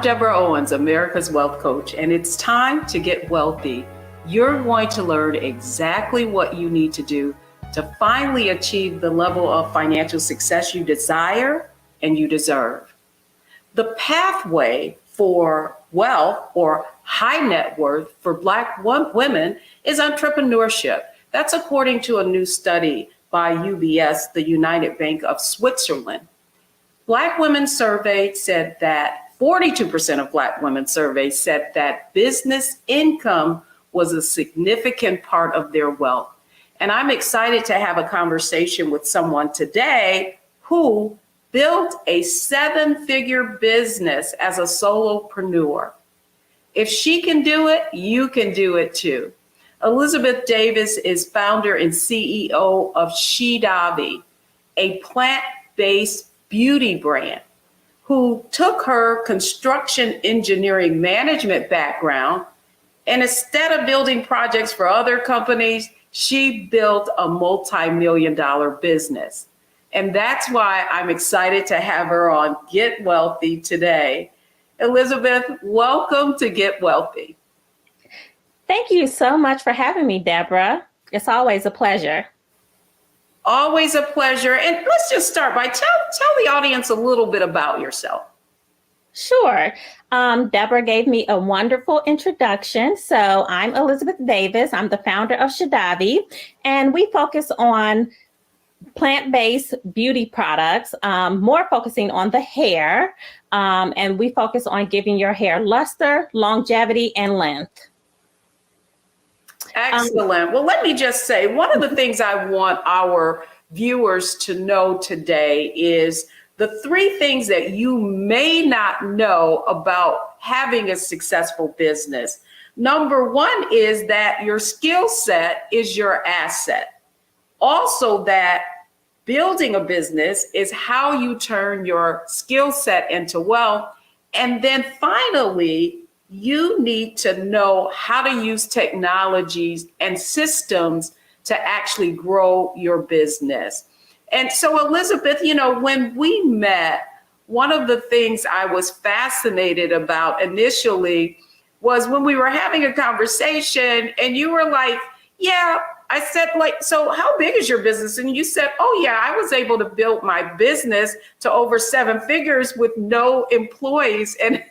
Deborah Owens, America's Wealth Coach, and it's time to get wealthy. You're going to learn exactly what you need to do to finally achieve the level of financial success you desire and you deserve. The pathway for wealth or high net worth for Black women is entrepreneurship. That's according to a new study by UBS, the United Bank of Switzerland. Black women surveyed said that 42% of Black women surveyed said that business income was a significant part of their wealth. And I'm excited to have a conversation with someone today who built a 7-figure business as a solopreneur. If she can do it, you can do it too. Elizabeth Davis is founder and CEO of Shidavi, a plant-based beauty brand, who took her construction engineering management background, and instead of building projects for other companies, she built a multi-million-dollar business. And that's why I'm excited to have her on Get Wealthy today. Elizabeth, welcome to Get Wealthy. Thank you so much for having me, Deborah. It's always a pleasure. Always a pleasure. And let's just start by tell the audience a little bit about yourself. Sure. Deborah gave me a wonderful introduction. So I'm Elizabeth Davis. I'm the founder of Shidavi, and we focus on plant-based beauty products, more focusing on the hair. And we focus on giving your hair luster, longevity, and length. Excellent. Well, let me just say, one of the things I want our viewers to know today is the 3 things that you may not know about having a successful business. Number 1 is that your skill set is your asset. Also, that building a business is how you turn your skill set into wealth. And then finally, you need to know how to use technologies and systems to actually grow your business. And so, Elizabeth, when we met, one of the things I was fascinated about initially was when we were having a conversation and you were like, yeah, I said, so how big is your business? And you said, oh, yeah, I was able to build my business to over 7 figures with no employees. And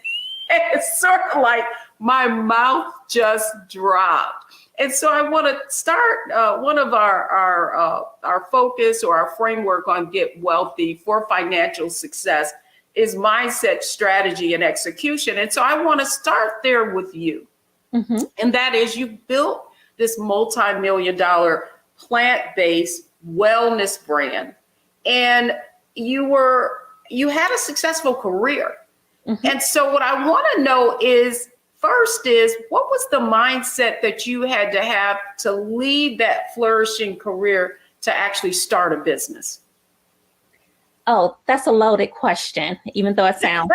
it's sort of like my mouth just dropped. And so I want to start one of our focus or our framework on Get Wealthy for financial success is mindset, strategy, and execution. And so I want to start there with you. Mm-hmm. And that is, you built this multi-million-dollar plant-based wellness brand, and you had a successful career. Mm-hmm. And so what I want to know is, first is, what was the mindset that you had to have to lead that flourishing career to actually start a business? Oh, that's a loaded question, even though it sounds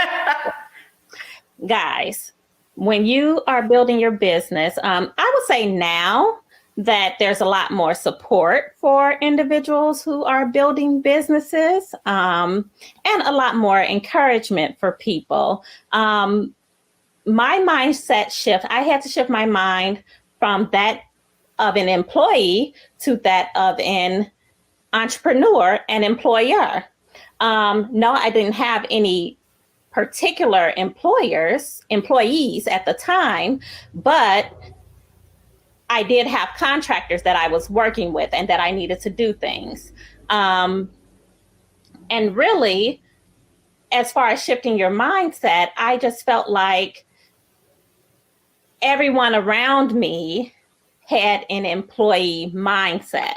guys, when you are building your business, I would say now that there's a lot more support for individuals who are building businesses, and a lot more encouragement for people. My mindset shift, I had to shift my mind from that of an employee to that of an entrepreneur and employer. No, I didn't have any particular employees at the time, but I did have contractors that I was working with and that I needed to do things. And really, as far as shifting your mindset, I just felt like everyone around me had an employee mindset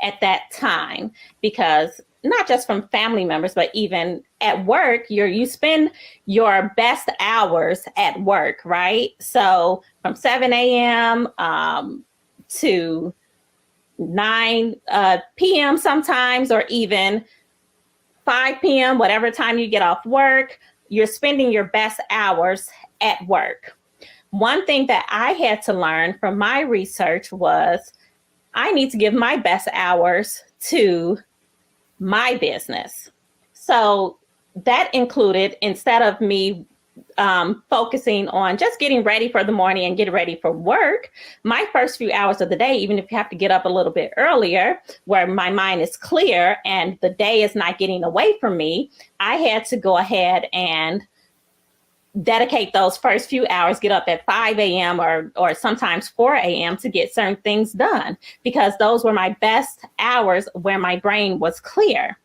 at that time, because not just from family members, but even at work, you spend your best hours at work, right? So from 7 a.m. To 9 p.m. sometimes, or even 5 p.m., whatever time you get off work, you're spending your best hours at work. One thing that I had to learn from my research was I need to give my best hours to my business. So that included, instead of me focusing on just getting ready for the morning and getting ready for work, my first few hours of the day, even if you have to get up a little bit earlier, where my mind is clear and the day is not getting away from me, I had to go ahead and dedicate those first few hours, get up at 5 a.m. or sometimes 4 a.m. to get certain things done, because those were my best hours where my brain was clear.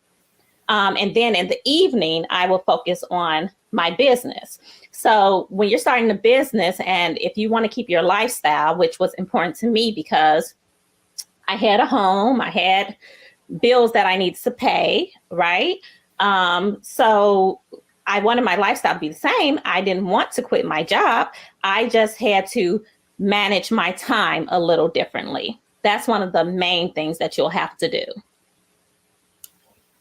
And then in the evening, I will focus on my business. So when you're starting a business, and if you want to keep your lifestyle, which was important to me because I had a home, I had bills that I needed to pay, right? So I wanted my lifestyle to be the same. I didn't want to quit my job. I just had to manage my time a little differently. That's one of the main things that you'll have to do.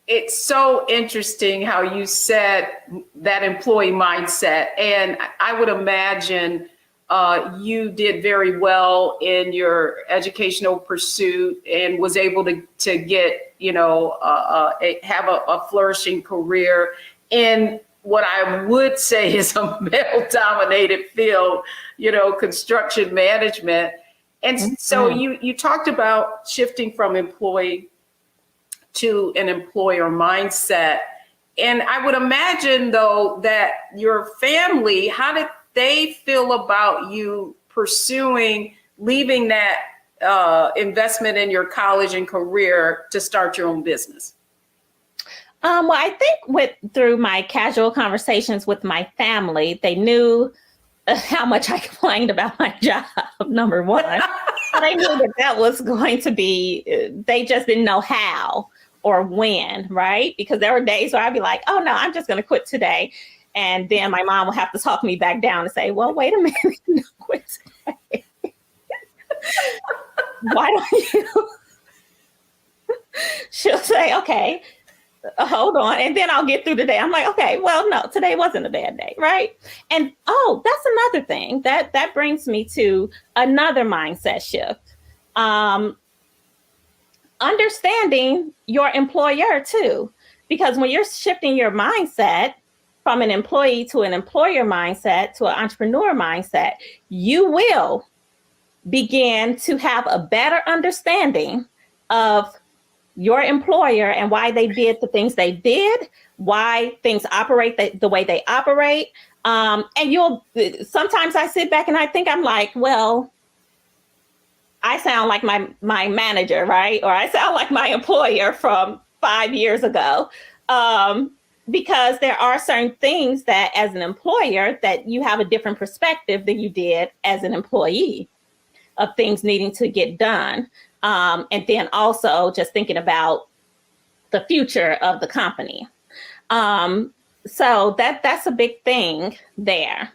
It's so interesting how you said that employee mindset. And I would imagine you did very well in your educational pursuit and was able to get, have a flourishing career in what I would say is a male-dominated field, construction management. And so you talked about shifting from employee to an employer mindset. And I would imagine, though, that your family, how did they feel about you pursuing, leaving that investment in your college and career to start your own business? Well, I think through my casual conversations with my family, they knew how much I complained about my job, number one. But I knew that was going to be, they just didn't know how or when, right? Because there were days where I'd be like, oh no, I'm just going to quit today. And then my mom will have to talk me back down and say, well, wait a minute, no, quit today. Why don't you? She'll say, okay, hold on. And then I'll get through the day. I'm like, okay, well, no, today wasn't a bad day, right? And that's another thing that brings me to another mindset shift. Understanding your employer too, because when you're shifting your mindset from an employee to an employer mindset to an entrepreneur mindset, you will begin to have a better understanding of your employer and why they did the things they did, why things operate the way they operate. And sometimes I sit back and I think, I'm like, well, I sound like my manager, right? Or I sound like my employer from 5 years ago. Because there are certain things that as an employer that you have a different perspective than you did as an employee of things needing to get done. And then also just thinking about the future of the company. So that's a big thing there.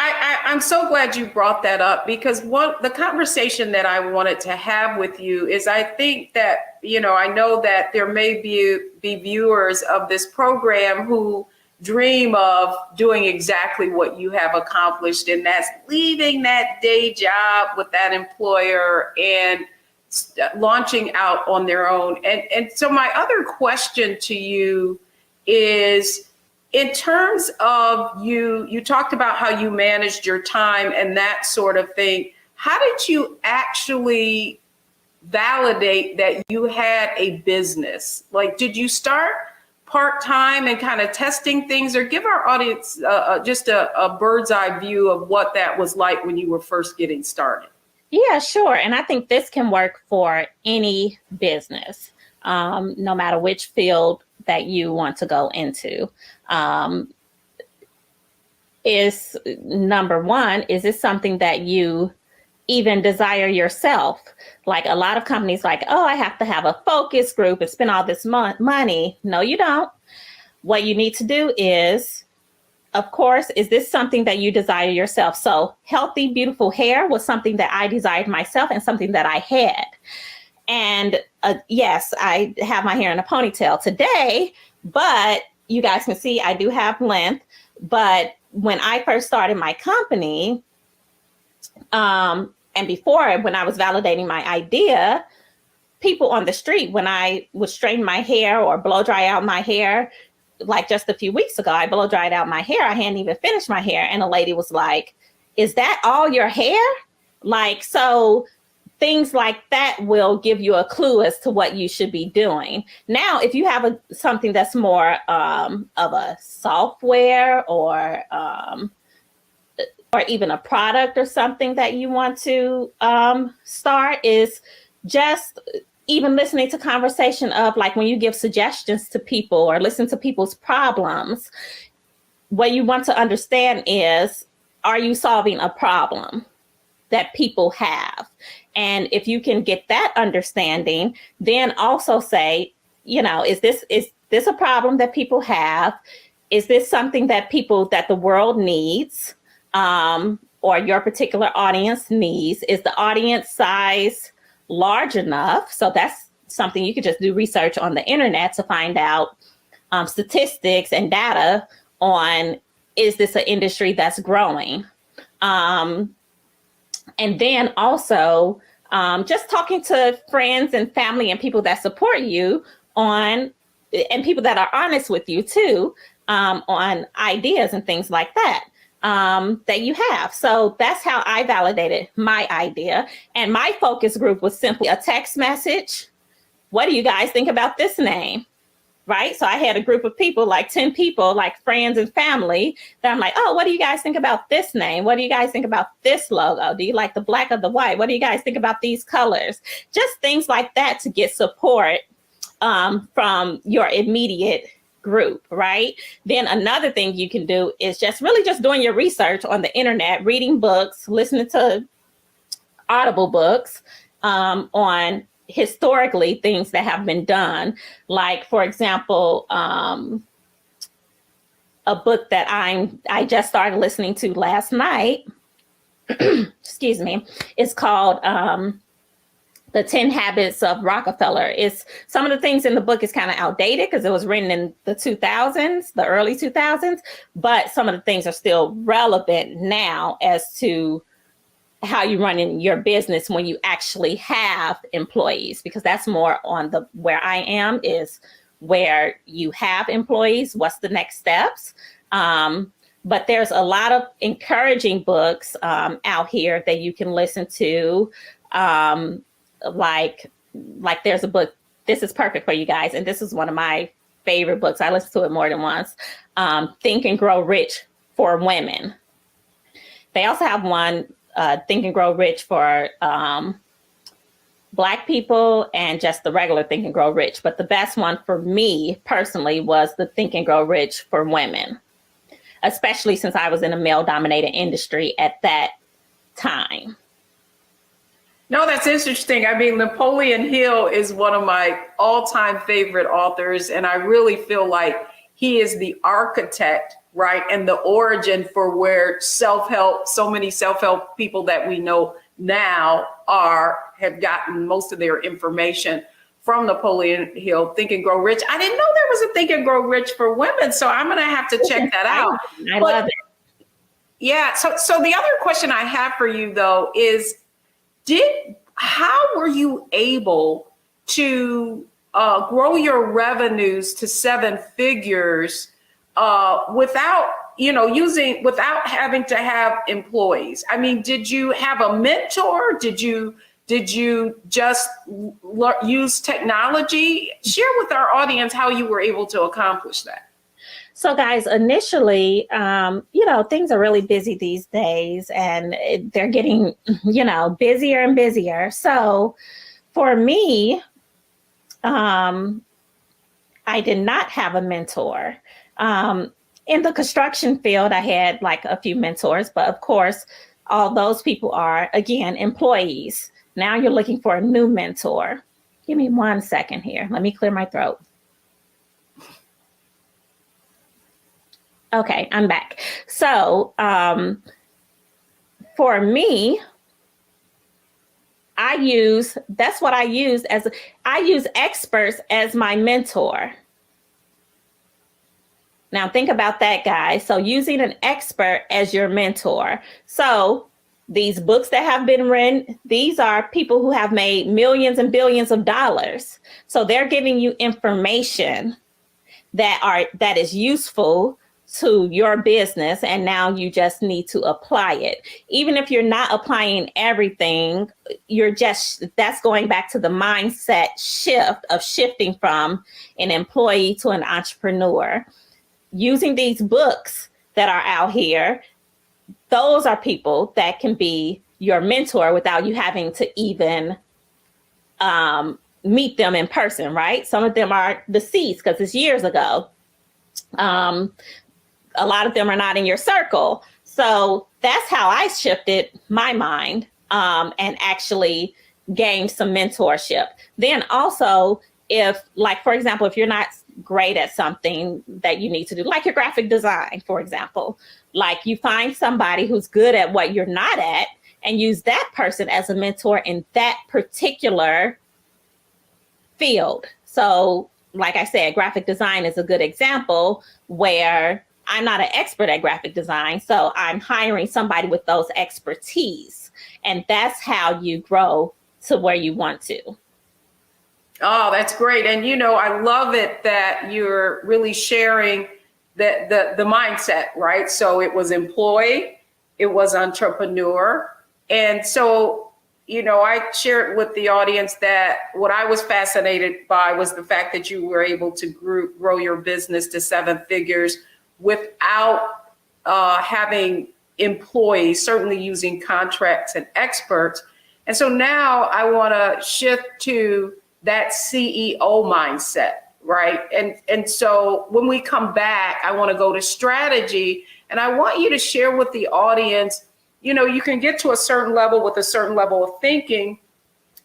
I'm so glad you brought that up, because the conversation that I wanted to have with you is, I think that, I know that there may be viewers of this program who dream of doing exactly what you have accomplished, and that's leaving that day job with that employer and launching out on their own. And so my other question to you is, in terms of you talked about how you managed your time and that sort of thing. How did you actually validate that you had a business? Like, did you start part-time and kind of testing things, or give our audience just a bird's eye view of what that was like when you were first getting started? Yeah, sure. And I think this can work for any business, no matter which field that you want to go into. Is number one, is this something that you even desire yourself? Like a lot of companies like, oh, I have to have a focus group and spend all this money. No, you don't. What you need to do is, of course, is this something that you desire yourself? So healthy, beautiful hair was something that I desired myself and something that I had. And yes, I have my hair in a ponytail today, but you guys can see I do have length. But when I first started my company, and before, when I was validating my idea, people on the street, when I would straighten my hair or blow dry out my hair, like just a few weeks ago, I blow dried out my hair. I hadn't even finished my hair. And a lady was like, is that all your hair? Like, so things like that will give you a clue as to what you should be doing. Now, if you have something that's more of a software or even a product or something that you want to start, is just even listening to conversation of like when you give suggestions to people or listen to people's problems, what you want to understand is, are you solving a problem that people have? And if you can get that understanding, then also say, you know, is this a problem that people have? Is this something that the world needs, or your particular audience needs? Is the audience size large enough? So that's something you could just do research on the internet to find out statistics and data on, is this an industry that's growing? And then also just talking to friends and family and people that support you and people that are honest with you too, on ideas and things like that, that you have. So that's how I validated my idea. And my focus group was simply a text message. What do you guys think about this name? Right? So I had a group of people, like 10 people, like friends and family, that I'm like, oh, what do you guys think about this name? What do you guys think about this logo? Do you like the black or the white? What do you guys think about these colors? Just things like that to get support from your immediate group, right? Then another thing you can do is just really just doing your research on the internet, reading books, listening to Audible books on historically things that have been done. Like, for example, a book that I just started listening to last night, excuse me, it's called The 10 Habits of Rockefeller. It's some of the things in the book is kind of outdated because it was written in the 2000s, the early 2000s, but some of the things are still relevant now as to how you run in your business when you actually have employees, because that's more on where I am, is where you have employees, what's the next steps. But there's a lot of encouraging books out here that you can listen to. Like there's a book, this is perfect for you guys. And this is one of my favorite books. I listened to it more than once. Think and Grow Rich for Women. They also have one, Think and Grow Rich for Black people, and just the regular Think and Grow Rich. But the best one for me personally was the Think and Grow Rich for Women, especially since I was in a male-dominated industry at that time. No, that's interesting. I mean, Napoleon Hill is one of my all-time favorite authors, and I really feel like he is the architect, right, and the origin for where self-help, so many self-help people that we know now have gotten most of their information from Napoleon Hill, Think and Grow Rich. I didn't know there was a Think and Grow Rich for women, so I'm going to have to check that out. I love it. Yeah. So the other question I have for you, though, is how were you able to grow your revenues to 7 figures without having to have employees? I mean, did you have a mentor? Did you just use technology? Share with our audience how you were able to accomplish that. So guys, initially, things are really busy these days, and they're getting, busier and busier. So for me, I did not have a mentor. In the construction field, I had like a few mentors, but of course, all those people are, again, employees. Now you're looking for a new mentor. Give me 1 second here. Let me clear my throat. Okay, I'm back. So for me, I use experts as my mentor. Now think about that, guys. So using an expert as your mentor. So these books that have been written, these are people who have made millions and billions of dollars. So they're giving you information that is useful to your business, and now you just need to apply it. Even if you're not applying everything, that's going back to the mindset shift of shifting from an employee to an entrepreneur. Using these books that are out here, those are people that can be your mentor without you having to even meet them in person, right? Some of them are deceased because it's years ago. A lot of them are not in your circle. So that's how I shifted my mind and actually gained some mentorship. Then also, for example, if you're not great at something that you need to do, like your graphic design, for example, like you find somebody who's good at what you're not at and use that person as a mentor in that particular field. So like I said, graphic design is a good example where I'm not an expert at graphic design, so I'm hiring somebody with those expertise. And that's how you grow to where you want to. Oh, that's great. And, I love it that you're really sharing the mindset, right? So it was employee, it was entrepreneur. And so, I shared with the audience that what I was fascinated by was the fact that you were able to grow your business to 7 figures without having employees, certainly using contracts and experts. And so now I want to shift to that CEO mindset, right? And so when we come back, I want to go to strategy, and I want you to share with the audience, you can get to a certain level with a certain level of thinking,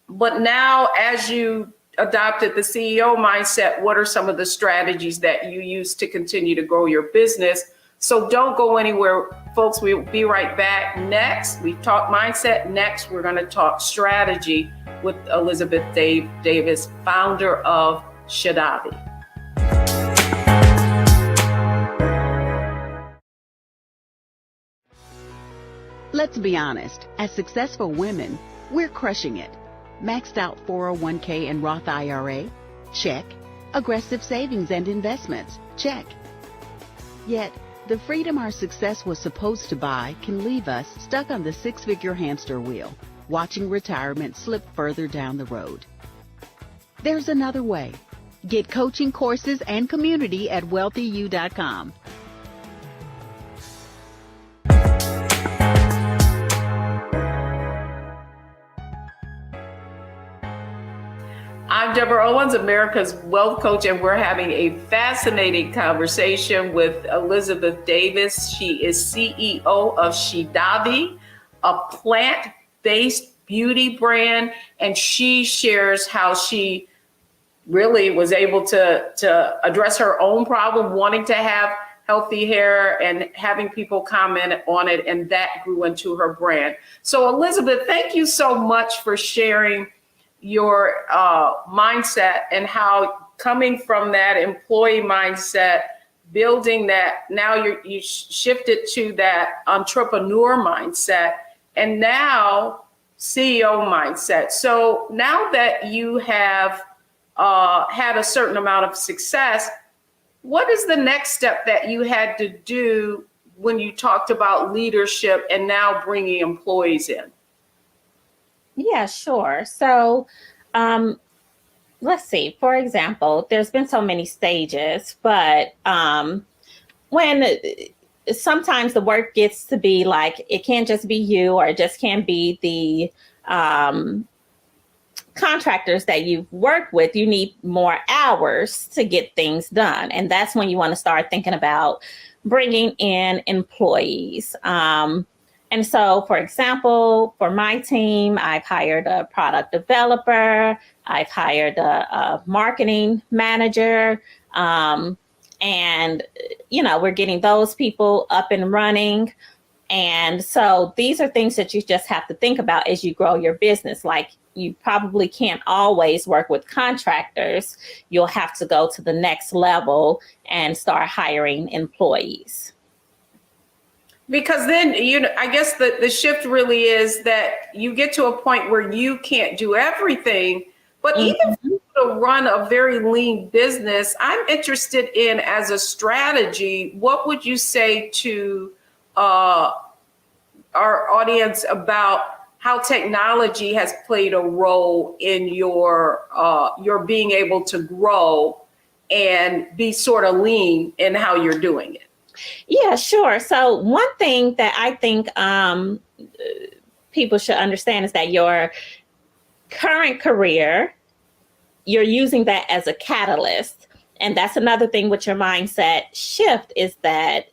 but now as you adopted the CEO mindset, what are some of the strategies that you use to continue to grow your business? So don't go anywhere, folks. We'll be right back. Next, we talk mindset. Next, we're going to talk strategy with Elizabeth Davis, founder of Shadavi. Let's be honest, as successful women, we're crushing it. Maxed out 401k and Roth IRA? Check. Aggressive savings and investments? Check. Yet, the freedom our success was supposed to buy can leave us stuck on the 6-figure hamster wheel, watching retirement slip further down the road. There's another way. Get coaching courses and community at wealthyu.com. I'm Deborah Owens, America's Wealth Coach, and we're having a fascinating conversation with Elizabeth Davis. She is CEO of Shadavi, a plant-based beauty brand, and she shares how she really was able to address her own problem, wanting to have healthy hair and having people comment on it, and that grew into her brand. So Elizabeth, thank you so much for sharing your mindset and how coming from that employee mindset, building that, now you shifted to that entrepreneur mindset and now CEO mindset. So now that you have had a certain amount of success, what is the next step that you had to do when you talked about leadership and now bringing employees in? Yeah, sure. So let's see, for example, there's been so many stages, but when sometimes the work gets to be like, it can't just be you, or it just can't be the contractors that you've worked with, you need more hours to get things done. And that's when you want to start thinking about bringing in employees. And so, for example, for my team, I've hired a product developer, I've hired a marketing manager, and, we're getting those people up and running. And so these are things that you just have to think about as you grow your business. Like, you probably can't always work with contractors. You'll have to go to the next level and start hiring employees. Because then, I guess the shift really is that you get to a point where you can't do everything, but even for you to to run a very lean business, I'm interested in, as a strategy, what would you say to our audience about how technology has played a role in your being able to grow and be sort of lean in how you're doing it? Yeah, sure. So one thing that I think people should understand is that your current career, you're using that as a catalyst. And that's another thing with your mindset shift, is that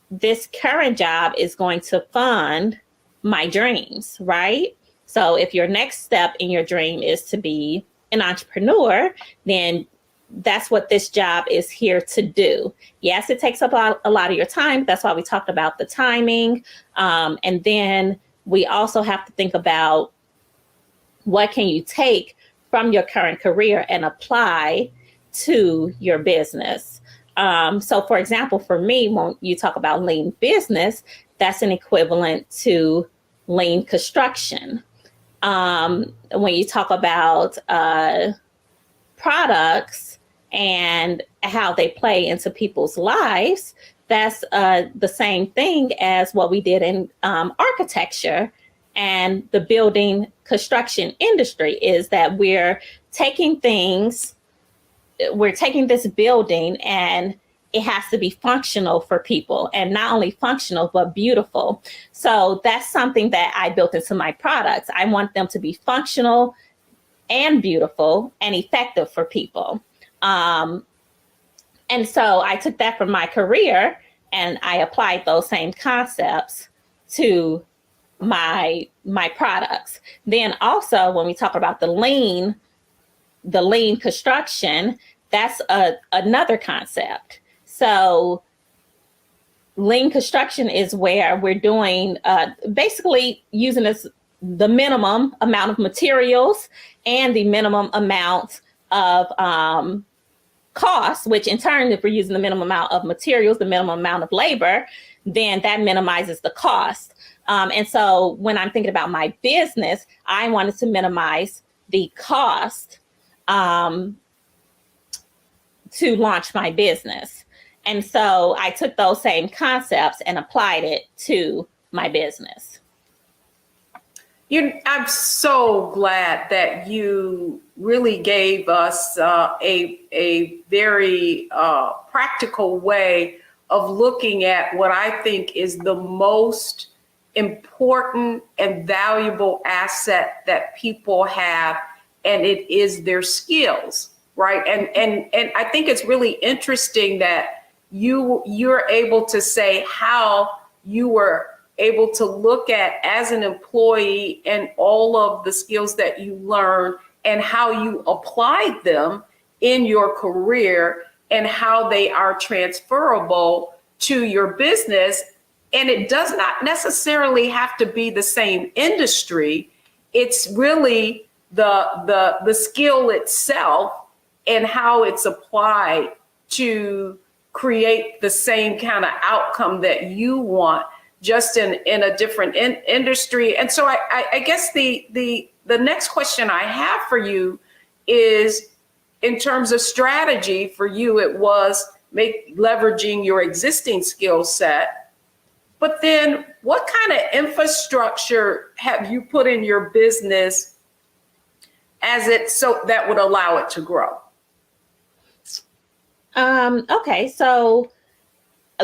this current job is going to fund my dreams, right? So if your next step in your dream is to be an entrepreneur, then that's what this job is here to do. Yes, it takes up a lot of your time. That's why we talked about the timing. And then we also have to think about, what can you take from your current career and apply to your business? So for example, for me, when you talk about lean business, that's an equivalent to lean construction. When you talk about products and how they play into people's lives, that's the same thing as what we did in architecture and the building construction industry, is that we're taking this building and it has to be functional for people, and not only functional, but beautiful. So that's something that I built into my products. I want them to be functional and beautiful and effective for people. And so I took that from my career and I applied those same concepts to my products. Then also, when we talk about the lean construction, that's another concept. So lean construction is where we're doing basically using the minimum amount of materials and the minimum amount of cost, which in turn, if we're using the minimum amount of materials, the minimum amount of labor, then that minimizes the cost. And so when I'm thinking about my business, I wanted to minimize the cost to launch my business. And so I took those same concepts and applied it to my business. I'm so glad that you really gave us a very practical way of looking at what I think is the most important and valuable asset that people have, and it is their skills, right? And I think it's really interesting that you're able to say how you were able to look at, as an employee, and all of the skills that you learned and how you applied them in your career and how they are transferable to your business. And it does not necessarily have to be the same industry. It's really the skill itself and how it's applied to create the same kind of outcome that you want, just in a different industry. And so I guess the next question I have for you is, in terms of strategy for you, it was leveraging your existing skill set. But then what kind of infrastructure have you put in your business so that would allow it to grow? Okay, so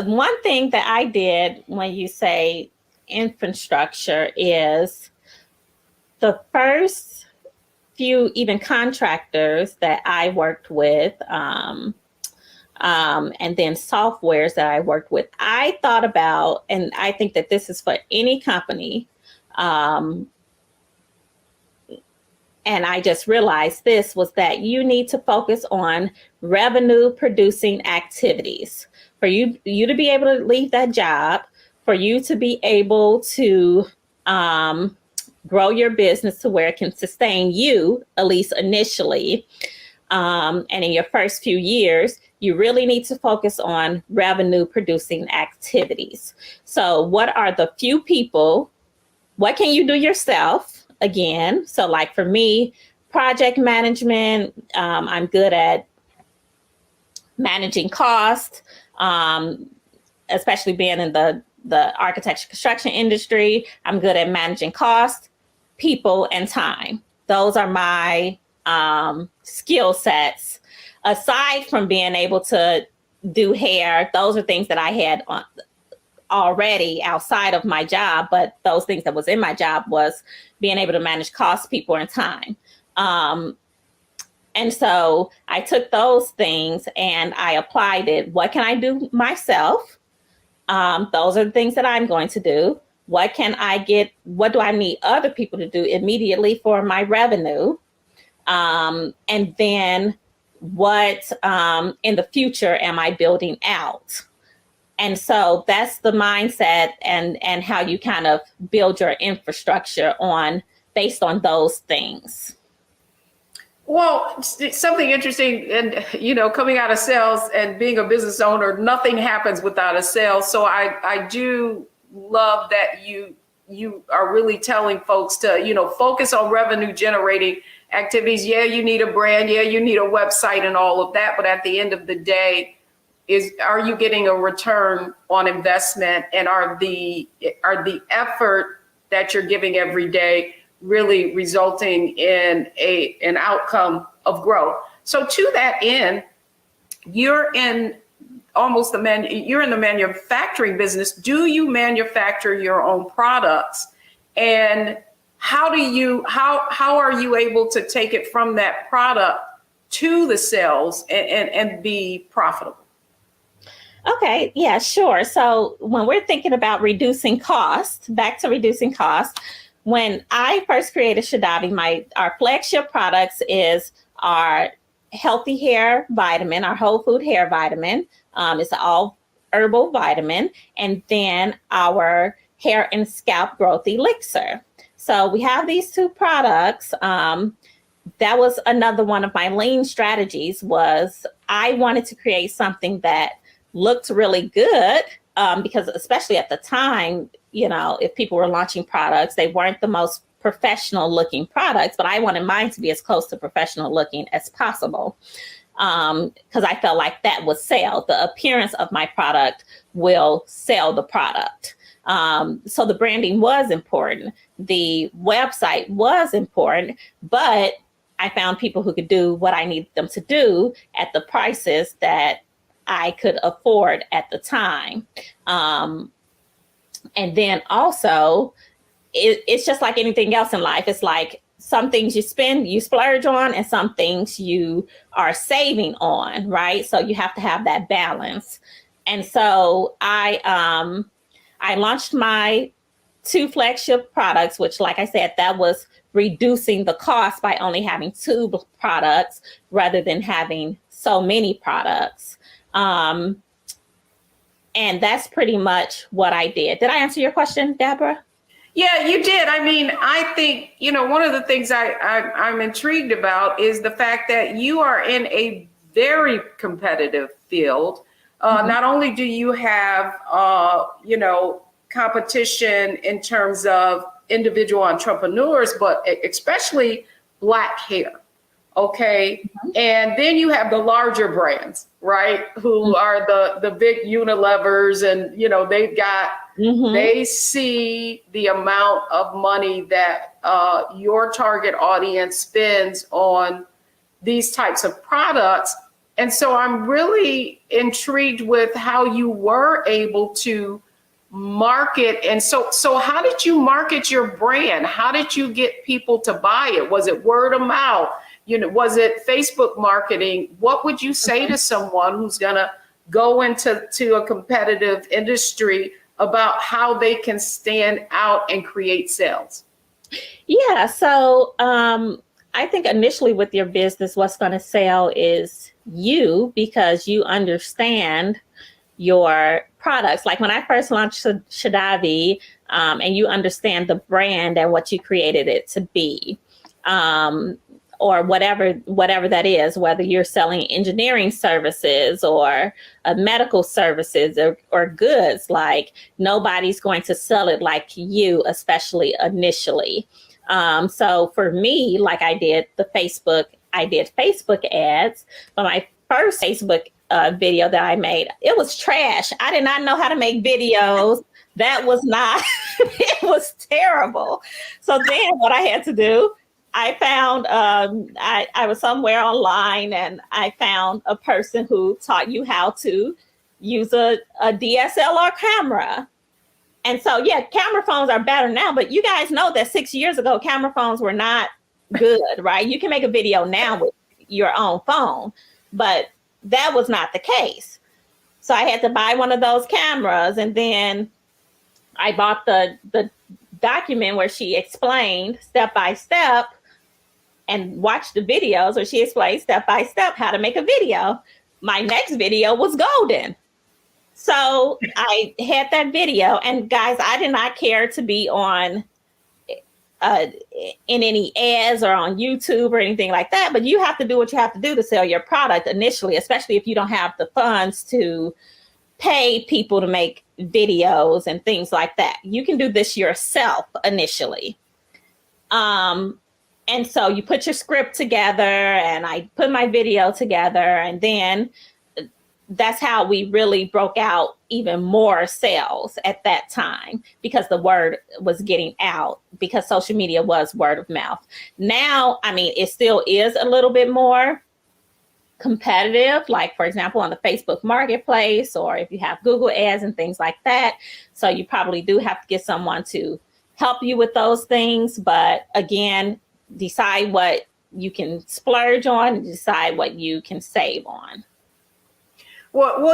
one thing that I did when you say infrastructure is, the first few even contractors that I worked with, and then softwares that I worked with, I thought about, and I think that this is for any company, and I just realized this, was that you need to focus on revenue producing activities. For you to be able to leave that job, for you to be able to grow your business to where it can sustain you, at least initially, and in your first few years, you really need to focus on revenue producing activities. So what are the few people, what can you do yourself? Again, so like for me, project management. I'm good at managing costs, especially being in the architecture construction industry. I'm good at managing costs, people, and time. Those are my skill sets. Aside from being able to do hair, those are things that I had already outside of my job, but those things that was in my job was being able to manage costs, people, and time. And so I took those things and I applied it. What can I do myself? Those are the things that I'm going to do. What can I get? What do I need other people to do immediately for my revenue? And then what in the future am I building out? And so that's the mindset and how you kind of build your infrastructure based on those things. Well, something interesting, and coming out of sales and being a business owner, nothing happens without a sale. So I do love that you are really telling folks to focus on revenue generating activities. Yeah, you need a brand. Yeah, you need a website and all of that. But at the end of the day, are you getting a return on investment, and are the effort that you're giving every day really resulting in an outcome of growth? So to that end, you're in the manufacturing business. Do you manufacture your own products? And how are you able to take it from that product to the sales and be profitable? Okay, yeah, sure. So when we're thinking about reducing costs, back to reducing costs, when I first created Shadavi, our flagship products is our healthy hair vitamin, our whole food hair vitamin. It's an all herbal vitamin, and then our hair and scalp growth elixir. So we have these two products. That was another one of my lean strategies. Was I wanted to create something that looked really good, because especially at the time, if people were launching products, they weren't the most professional looking products, but I wanted mine to be as close to professional looking as possible, because I felt like that would sell. The appearance of my product will sell the product. So the branding was important. The website was important, but I found people who could do what I needed them to do at the prices that I could afford at the time. And then also, it's just like anything else in life. It's like some things you splurge on, and some things you are saving on, right? So you have to have that balance. And so I launched my two flagship products, which, like I said, that was reducing the cost by only having two products rather than having so many products. And that's pretty much what I did. Did I answer your question, Deborah? Yeah, you did. I mean, I think, one of the things I'm intrigued about is the fact that you are in a very competitive field. Not only do you have, competition in terms of individual entrepreneurs, but especially Black hair. Okay. And then you have the larger brands, right? Who are the big Unilevers, and, they've got, they see the amount of money that your target audience spends on these types of products. And so I'm really intrigued with how you were able to market. And so how did you market your brand? How did you get people to buy it? Was it word of mouth? Was it Facebook marketing? What would you say to someone who's going to go into a competitive industry about how they can stand out and create sales? Yeah. So I think initially with your business, what's going to sell is you, because you understand your products. Like when I first launched Shadavi, and you understand the brand and what you created it to be. Or whatever that is, whether you're selling engineering services or medical services or goods, like nobody's going to sell it like you, especially initially. So for me, like I did Facebook ads, but my first Facebook video that I made, it was trash. I did not know how to make videos. That was not, it was terrible. So then what I had to do, I found, I was somewhere online and I found a person who taught you how to use a DSLR camera. And so, yeah, camera phones are better now, but you guys know that 6 years ago, camera phones were not good, right? You can make a video now with your own phone, but that was not the case. So I had to buy one of those cameras, and then I bought the document where she explained step by step, and watched the videos where she explained step by step how to make a video. My next video was golden. So I had that video, and guys, I did not care to be on in any ads or on YouTube or anything like that, but you have to do what you have to do to sell your product initially, especially if you don't have the funds to pay people to make videos and things like that. You can do this yourself initially. And so you put your script together, and I put my video together, and then that's how we really broke out even more sales at that time, because the word was getting out, because social media was word of mouth. Now, I mean, it still is a little bit more competitive, like, for example, on the Facebook Marketplace, or if you have Google ads and things like that. So you probably do have to get someone to help you with those things. But again, decide what you can splurge on and decide what you can save on. Well,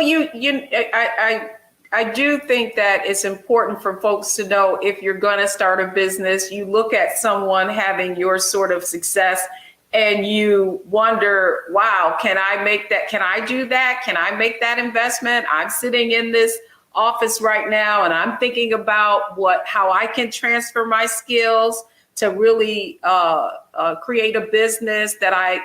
I do think that it's important for folks to know, if you're going to start a business, you look at someone having your sort of success and you wonder, wow, can I make that? Can I do that? Can I make that investment? I'm sitting in this office right now and I'm thinking about how I can transfer my skills to really create a business that I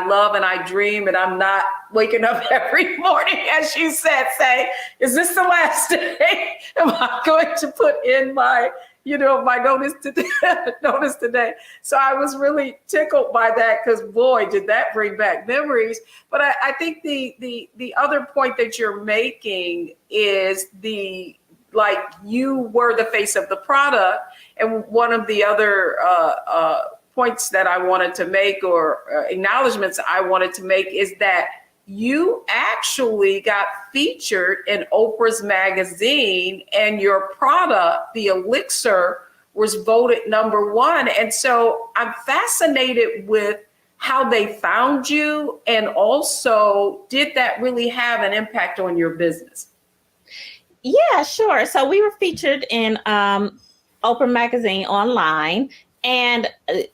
love and I dream, and I'm not waking up every morning, as you said, say, is this the last day? Am I going to put in my notice today? So I was really tickled by that, because boy, did that bring back memories. But I think the other point that you're making is like, you were the face of the product. And one of the other points that I wanted to make, or acknowledgments I wanted to make, is that you actually got featured in Oprah's magazine, and your product, the Elixir, was voted #1. And so I'm fascinated with how they found you, and also, did that really have an impact on your business? Yeah, sure. So we were featured in Oprah magazine online, and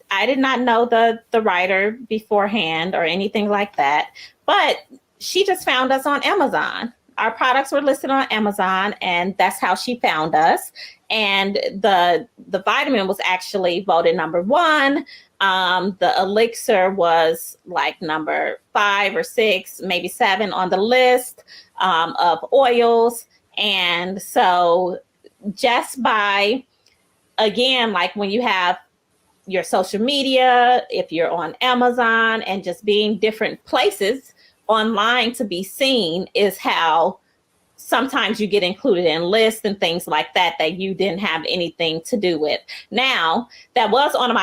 I did not know the writer beforehand or anything like that, but she just found us on Amazon. Our products were listed on Amazon, and that's how she found us. And the vitamin was actually voted #1. The Elixir was like number 5 or 6, maybe 7 on the list of oils. And so just by, again, like when you have your social media, if you're on Amazon, and just being different places online to be seen, is how sometimes you get included in lists and things like that you didn't have anything to do with. Now, that was one of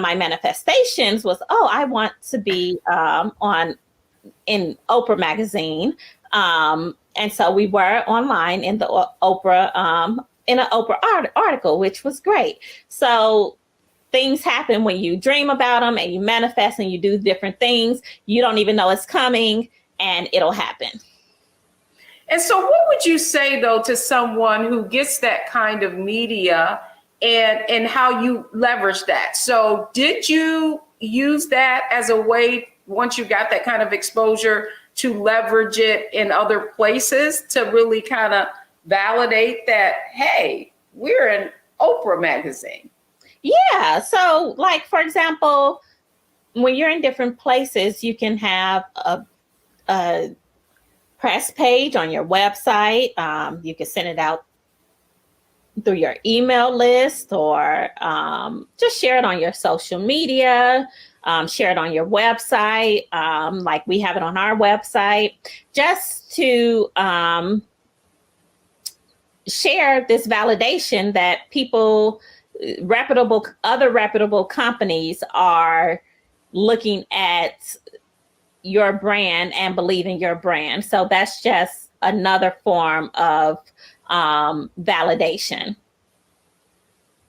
my manifestations was, I want to be in Oprah magazine. And so we were online in the Oprah, in an Oprah article, which was great. So things happen when you dream about them and you manifest and you do different things. You don't even know it's coming, and it'll happen. And so what would you say, though, to someone who gets that kind of media, and how you leverage that? So did you use that as a way, once you got that kind of exposure, to leverage it in other places to really kind of validate that, hey, we're in Oprah magazine? Yeah. So, like, for example, when you're in different places, you can have a press page on your website. You can send it out through your email list, or just share it on your social media, share it on your website, like we have it on our website, just to share this validation that people, other reputable companies are looking at your brand and believe in your brand. So that's just another form of validation.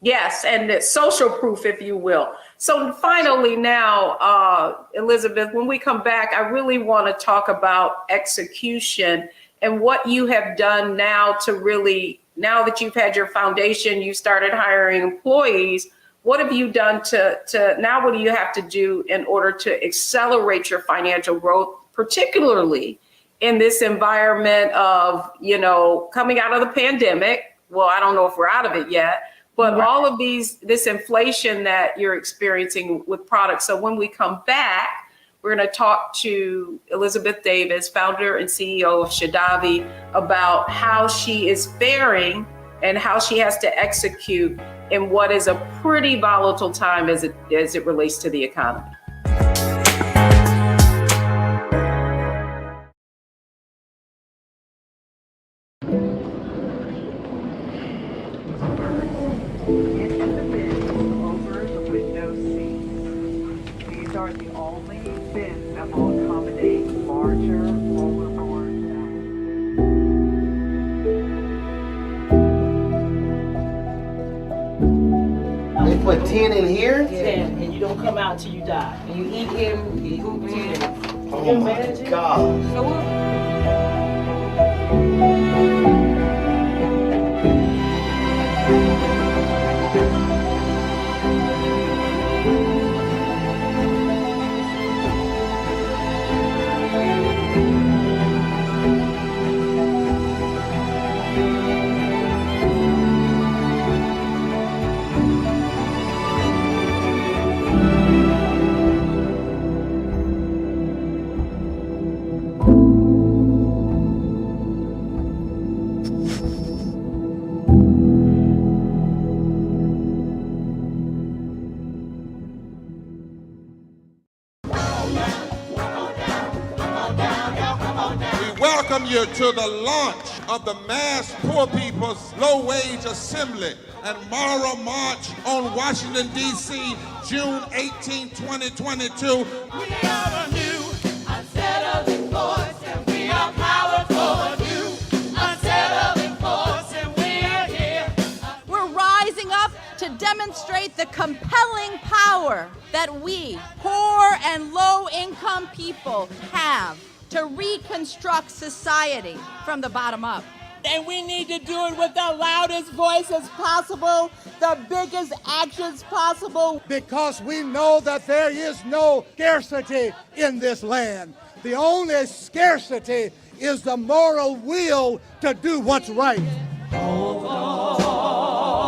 Yes, and it's social proof, if you will. So finally now, Elizabeth, when we come back, I really want to talk about execution and what you have done now to really, now that you've had your foundation, you started hiring employees, what have you done to now what do you have to do in order to accelerate your financial growth, particularly in this environment of, coming out of the pandemic? Well, I don't know if we're out of it yet, but right. All of this inflation that you're experiencing with products. So when we come back, we're going to talk to Elizabeth Davis, founder and CEO of Shadavi, about how she is faring and how she has to execute in what is a pretty volatile time as it relates to the economy. Over the window seats. These are the only bins that will accommodate larger rollerboards. They put 10 in here? 10, and you don't come out till you die. And you eat him, you poop him. Oh my God. So welcome you to the launch of the Mass Poor People's Low Wage Assembly and Moral March on Washington, D.C., June 18, 2022. We are a new, unsettling force, and we are powerful. New, unsettling force, and we are here. We're rising up to demonstrate the compelling power that we, poor and low-income people, have to reconstruct society from the bottom up. And we need to do it with the loudest voices possible, the biggest actions possible. Because we know that there is no scarcity in this land. The only scarcity is the moral will to do what's right. Hold on,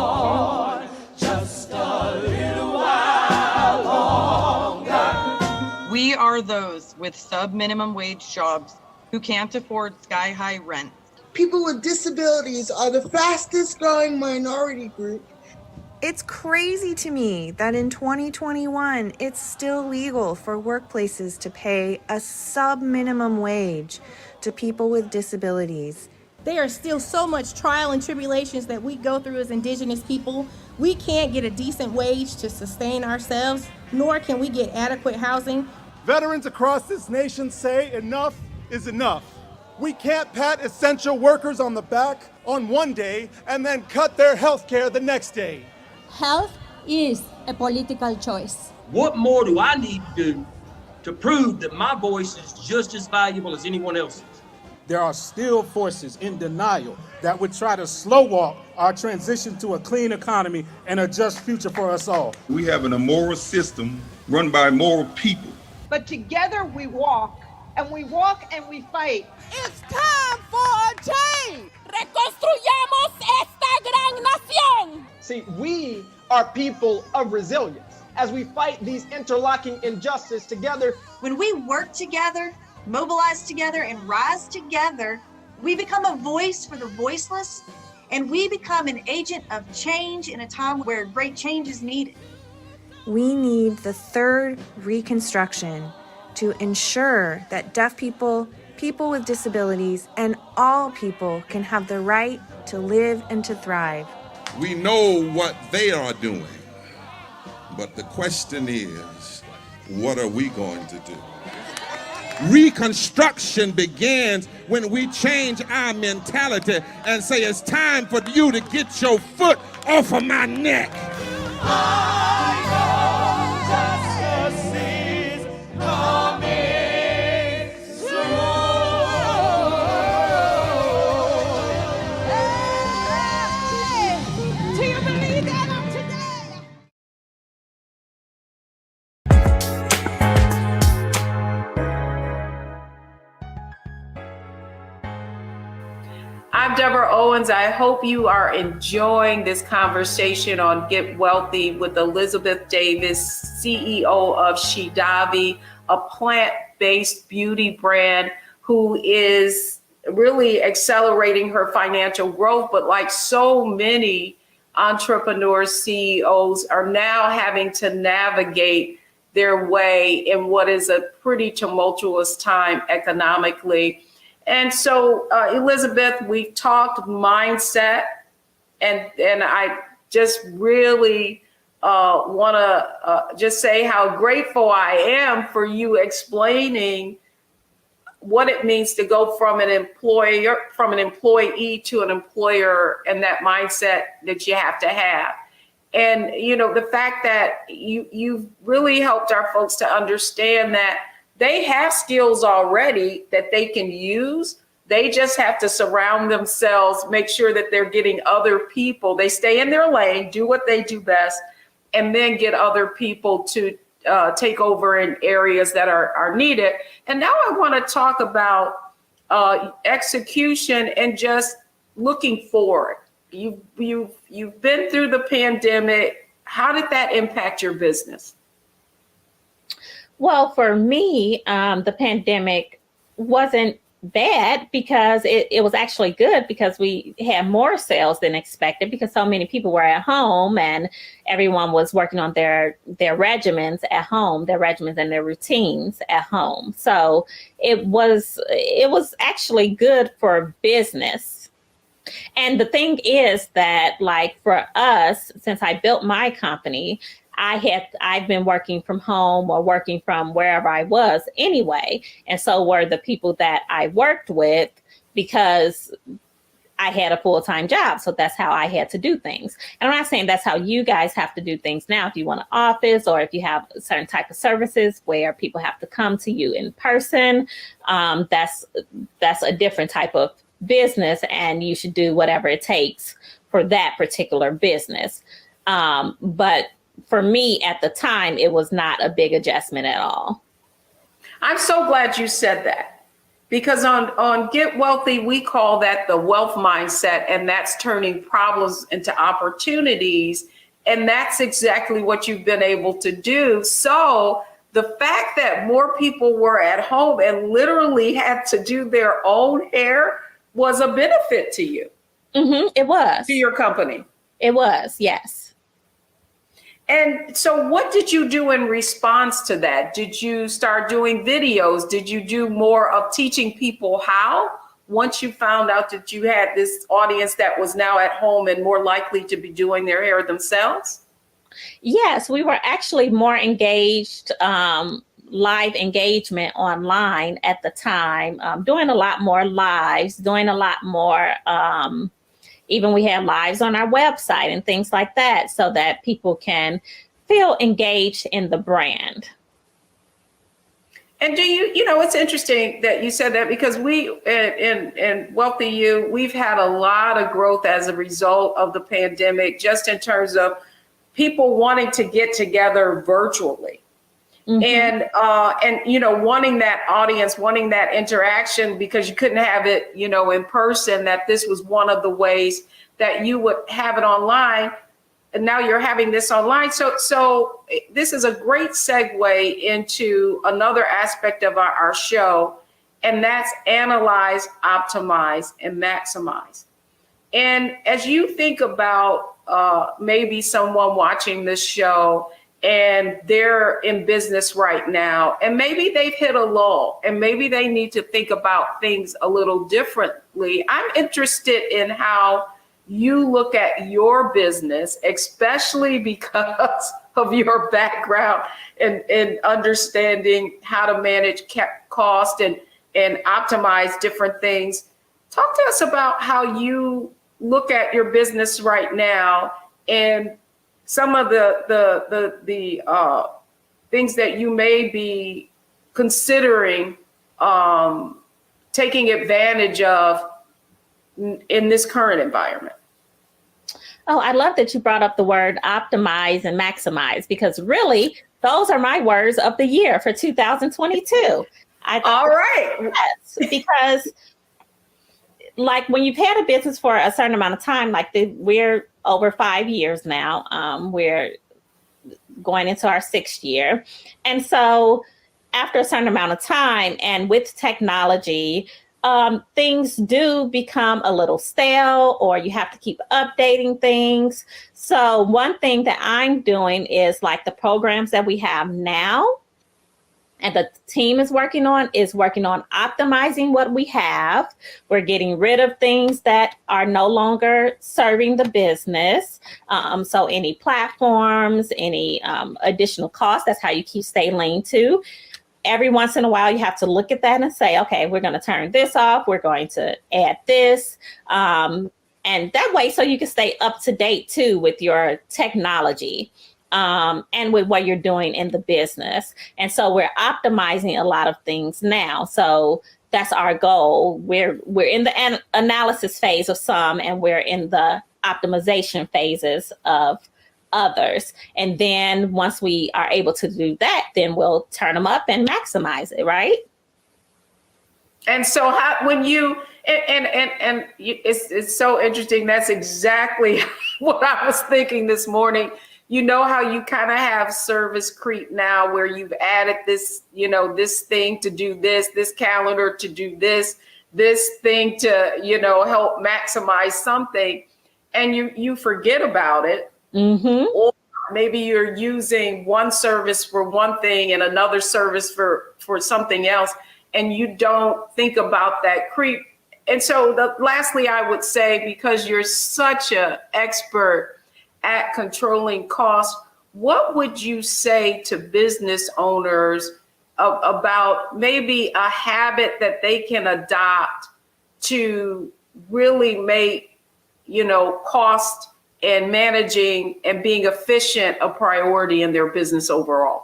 just a little while longer. We are those with sub-minimum wage jobs who can't afford sky-high rent. People with disabilities are the fastest growing minority group. It's crazy to me that in 2021, it's still legal for workplaces to pay a sub-minimum wage to people with disabilities. There are still so much trial and tribulations that we go through as Indigenous people. We can't get a decent wage to sustain ourselves, nor can we get adequate housing. Veterans across this nation say enough is enough. We can't pat essential workers on the back on one day and then cut their health care the next day. Health is a political choice. What more do I need to do to prove that my voice is just as valuable as anyone else's? There are still forces in denial that would try to slow walk our transition to a clean economy and a just future for us all. We have an immoral system run by immoral people. But together we walk, and we walk and we fight. It's time for a change. Reconstruyamos esta gran nación. See, we are people of resilience as we fight these interlocking injustices together. When we work together, mobilize together, and rise together, we become a voice for the voiceless and we become an agent of change in a time where great change is needed. We need the third reconstruction to ensure that deaf people, people with disabilities, and all people can have the right to live and to thrive. We know what they are doing, but the question is, what are we going to do? Reconstruction begins when we change our mentality and say it's time for you to get your foot off of my neck. I'm Deborah Owens. I hope you are enjoying this conversation on Get Wealthy with Elizabeth Davis, CEO of Shidavi, a plant-based beauty brand who is really accelerating her financial growth. But like so many entrepreneurs, CEOs are now having to navigate their way in what is a pretty tumultuous time economically. And so, Elizabeth, we've talked mindset, and I just really want to just say how grateful I am for you explaining what it means to go from an employee to an employer, and that mindset that you have to have. And you know, the fact that you've really helped our folks to understand that they have skills already that they can use. They just have to surround themselves, make sure that they're getting other people. They stay in their lane, do what they do best, and then get other people to take over in areas that are needed. And now I want to talk about execution and just looking forward. You've been through the pandemic. How did that impact your business? Well, for me, the pandemic wasn't bad because it was actually good because we had more sales than expected because so many people were at home and everyone was working on their regimens at home, their regimens and their routines at home. So it was actually good for business. And the thing is that, like, for us, since I built my company, I've been working from home or working from wherever I was anyway. And so were the people that I worked with because I had a full-time job. So that's how I had to do things. And I'm not saying that's how you guys have to do things now. If you want an office or if you have a certain type of services where people have to come to you in person, that's a different type of business, and you should do whatever it takes for that particular business. But for me at the time, it was not a big adjustment at all. I'm so glad you said that, because on Get Wealthy, we call that the wealth mindset, and that's turning problems into opportunities. And that's exactly what you've been able to do. So the fact that more people were at home and literally had to do their own hair was a benefit to you. Mm-hmm, it was. To your company. It was, yes. And so what did you do in response to that? Did you start doing videos? Did you do more of teaching people how, once you found out that you had this audience that was now at home and more likely to be doing their hair themselves? Yes, we were actually more engaged, live engagement online at the time, doing a lot more lives, doing a lot more, even we have lives on our website and things like that so that people can feel engaged in the brand. And do you know, it's interesting that you said that, because we in Wealthy You, we've had a lot of growth as a result of the pandemic, just in terms of people wanting to get together virtually. Mm-hmm. And you know, wanting that audience, wanting that interaction, because you couldn't have it, you know, in person, that this was one of the ways that you would have it online. And now you're having this online. So this is a great segue into another aspect of our show, and that's analyze, optimize, and maximize. And as you think about maybe someone watching this show and they're in business right now, and maybe they've hit a lull, and maybe they need to think about things a little differently, I'm interested in how you look at your business, especially because of your background and understanding how to manage cost and optimize different things. Talk to us about how you look at your business right now and some of the things that you may be considering taking advantage of in this current environment. Oh, I love that you brought up the word optimize and maximize, because really those are my words of the year for 2022. All right. Yes, because like when you've had a business for a certain amount of time, like we're over 5 years now, we're going into our 6th year. And so after a certain amount of time and with technology, things do become a little stale, or you have to keep updating things. So one thing that I'm doing is like the programs that we have now and the team is working on optimizing what we have. We're getting rid of things that are no longer serving the business. So any platforms, any additional costs, that's how you keep staying lean too. Every once in a while, you have to look at that and say, okay, we're going to turn this off. We're going to add this. And that way, so you can stay up to date too with your technology and with what you're doing in the business. And so we're optimizing a lot of things now. So that's our goal. We're in the analysis phase of some, and we're in the optimization phases of others. And then once we are able to do that, then we'll turn them up and maximize it, right? And so when you it's so interesting. That's exactly what I was thinking this morning. You know how you kind of have service creep now, where you've added this, this thing to do this calendar to do this thing to, help maximize something, and you forget about it. Mm-hmm. Or maybe you're using one service for one thing and another service for something else, and you don't think about that creep. And so lastly, I would say, because you're such an expert at controlling costs, what would you say to business owners about maybe a habit that they can adopt to really make, cost and managing and being efficient a priority in their business overall?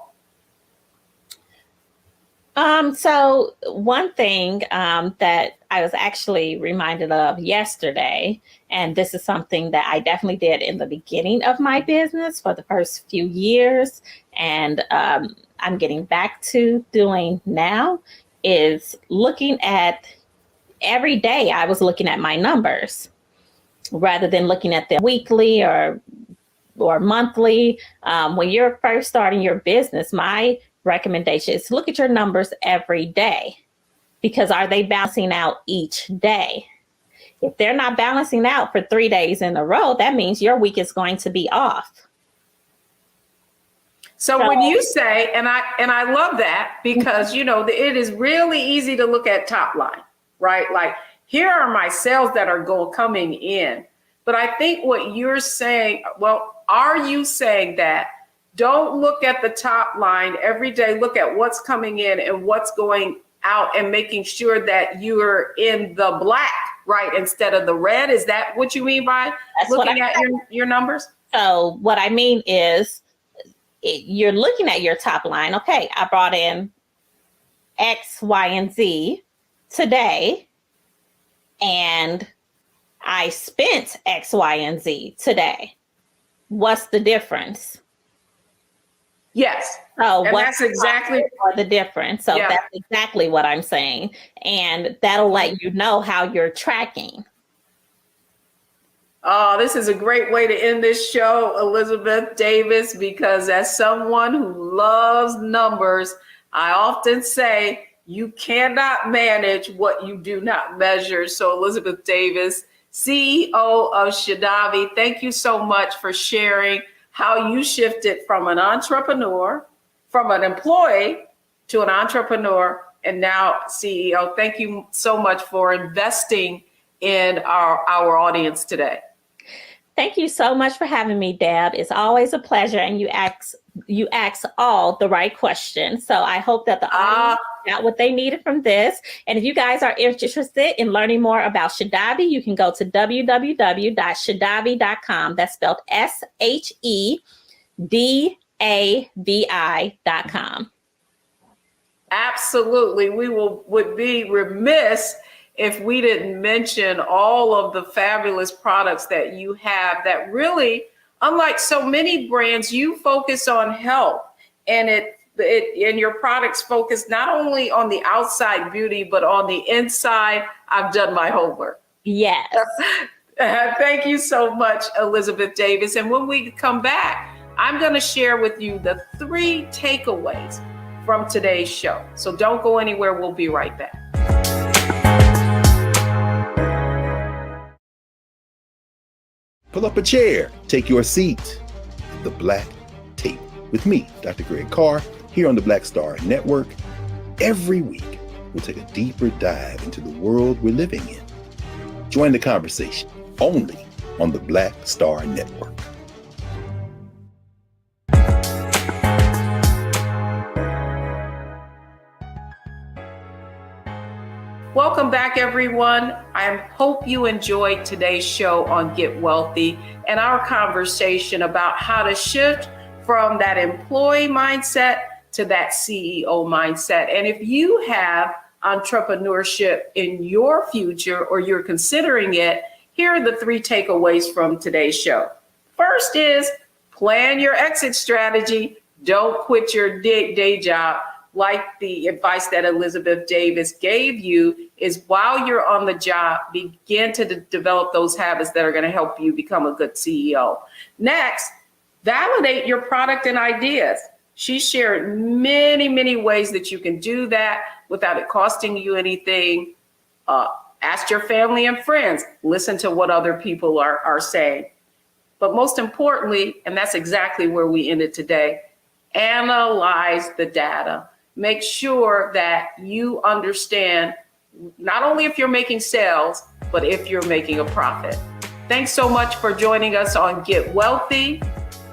So one thing that I was actually reminded of yesterday, and this is something that I definitely did in the beginning of my business for the first few years, and I'm getting back to doing now, is looking at every day. I was looking at my numbers rather than looking at them weekly or monthly. When you're first starting your business, my recommendation is to look at your numbers every day, because are they balancing out each day? If they're not balancing out for 3 days in a row, that means your week is going to be off. So when you say, and I love that, because it is really easy to look at top line, right? Like, here are my sales that are coming in. But I think what you're saying, well, are you saying that don't look at the top line every day, look at what's coming in and what's going out, and making sure that you're in the black, right, instead of the red? Is that what you mean by looking at your numbers? So what I mean is, you're looking at your top line. Okay, I brought in X, Y, and Z today, and I spent X, Y, and Z today. What's the difference? Yes. Oh, and that's exactly the difference. So that's exactly what I'm saying. And that'll let you know how you're tracking. Oh, this is a great way to end this show, Elizabeth Davis, because as someone who loves numbers, I often say you cannot manage what you do not measure. So Elizabeth Davis, CEO of Shadavi. Thank you so much for sharing how you shifted from an entrepreneur, from an employee to an entrepreneur, and now CEO. Thank you so much for investing in our audience today. Thank you so much for having me, Deb. It's always a pleasure, and you ask all the right questions. So I hope that the audience got what they needed from this. And if you guys are interested in learning more about Shadavi, you can go to www.shadavi.com. That's spelled SHEDAVI.com. Absolutely. We would be remiss if we didn't mention all of the fabulous products that you have that really, unlike so many brands, you focus on health, and and your products focus not only on the outside beauty, but on the inside. I've done my homework. Yes. Thank you so much, Elizabeth Davis. And when we come back, I'm going to share with you the 3 takeaways from today's show. So don't go anywhere. We'll be right back. Pull up a chair, take your seat. The Black Tape with me, Dr. Greg Carr, here on the Black Star Network. Every week, we'll take a deeper dive into the world we're living in. Join the conversation only on the Black Star Network. Welcome back, everyone. I hope you enjoyed today's show on Get Wealthy and our conversation about how to shift from that employee mindset to that CEO mindset. And if you have entrepreneurship in your future or you're considering it, here are the 3 takeaways from today's show. First is plan your exit strategy. Don't quit your day job. Like the advice that Elizabeth Davis gave you, is while you're on the job, begin to develop those habits that are going to help you become a good CEO. Next, validate your product and ideas. She shared many, many ways that you can do that without it costing you anything. Ask your family and friends. Listen to what other people are saying. But most importantly, and that's exactly where we ended today, analyze the data. Make sure that you understand not only if you're making sales, but if you're making a profit. Thanks so much for joining us on Get Wealthy.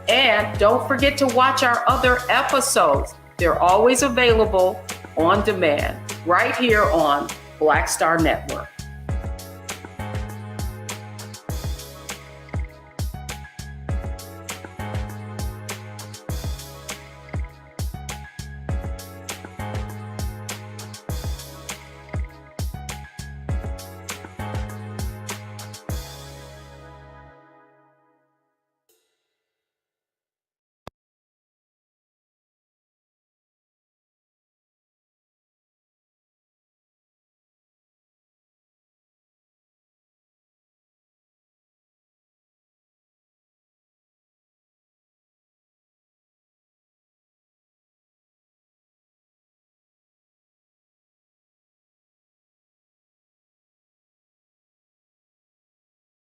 And don't forget to watch our other episodes. They're always available on demand right here on Black Star Network.